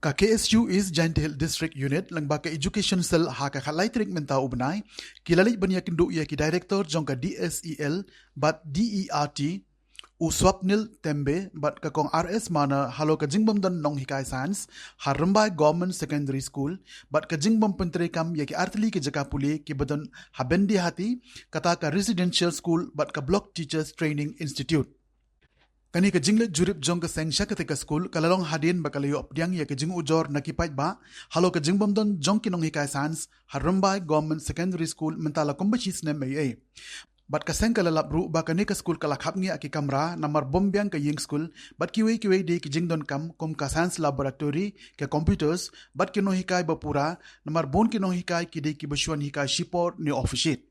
Ka KSU is Giant Hill District Unit lang ba ka Education Cell ha ka kalaitrik menta ubnay kilalik banya kindu ya ki director jong ka DSEL but DERT u Swapnil Tembe but ka kong RS mana halo ka jingbom dan Nonghikai Sans ha Rymbai Govt Secondary School but ka jingbom pentre kam ya ki artli ki jaka puli ki badan habendi hati kata ka residential school but ka block teachers training institute. Kani ka jinglet jurip jong ka seng sya ketika school kalalong hadin bakalayo apdiang ya ka jing ujor nakipait ba halo ka jingbom don jong kinong hikai sans ha Rymbai Govt Secondary School mentala kumbachis na may bat ka seng kalalap ru ba kani ka school kalakhap ngi aki kamra namar bombyang ka ying school bat kiwe de ki jing don kam kum ka science laboratory ke computers bat kinong hikai bapura namar bon kinong hikai ki de ki bashuan hikai shipor ni office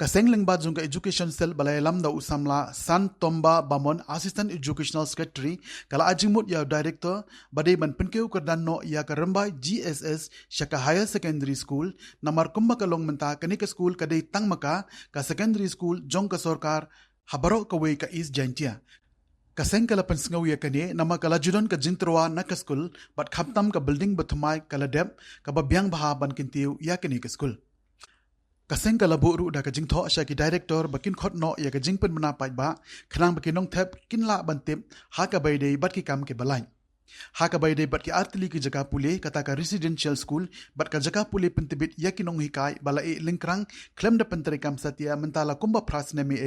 Kaseng lengbat jong ka education cell balai lam da usamla San Tomba Bamon assistant educational secretary kala ajimut ya director badai ban penkeu kerdanno ya ka Rymbai GSS syaka higher secondary school namar kumba kalong menta kani ka school kadai tang maka ka secondary school jong ka sorkar habaro ka we ka is jantia Kaseng kala pensngau ya kani nama kala judon ka jintrwa na ka school bat khaptam ka building bathumai kala dep ka babyang baha ban kintiu ya kani ka school Kaseng kala buru da ka jing tho sya ki director bakin khot no ya ka jing pen mena pai ba khnang bakin nong thep kin la ban tip ha ka bai dei bat ki kam ke balai ha ka bai dei bat ki artli ki jaga pule kata ka residential school bat ka jaga pule pentibit ya ki nong hikai bala e lingkrang klem da pentre kam satya mentala kumba pras ne me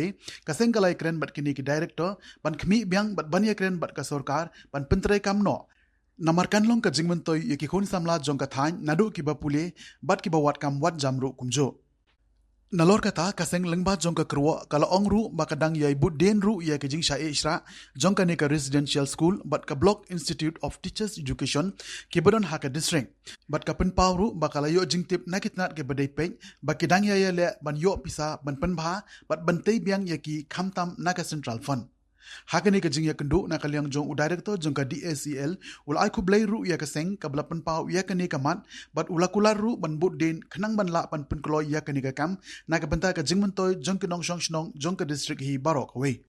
kaseng kala ikren bat kini ki director ban khmi byang bat ban ya kren bat ka sarkar ban pentre kam no namarkan long ka jing mentoy ya ki khon samla jong ka thain nadu ki ba pule bat ki ba wat kam wat jamru kumjo Nalor kata kaseng lengbat jong ka kerwa kala ongru bakadang yai bud den ru ya ke jing sha isra jong ka ne ka residential school but ka block institute of teachers education ke bodon ha ka district but ka pen pawru bakala yo jing tip nakitnat ke badai pe bakidang ya le ban yo pisa ban pen bha but ban tei biang ya ki khamtam na ka central fund Hakani ka jing ya kendu na kaliang jong u director jong ka DSEL ul ai ku blai ru ya ka seng ka bla pen pau ya kani ka mat but ulakular ru ban bud den khnang ban la pan pen kloy ya kani ka kam na ka benta ka jing mentoy jong ka nong shong shnong jong ka district hi barok we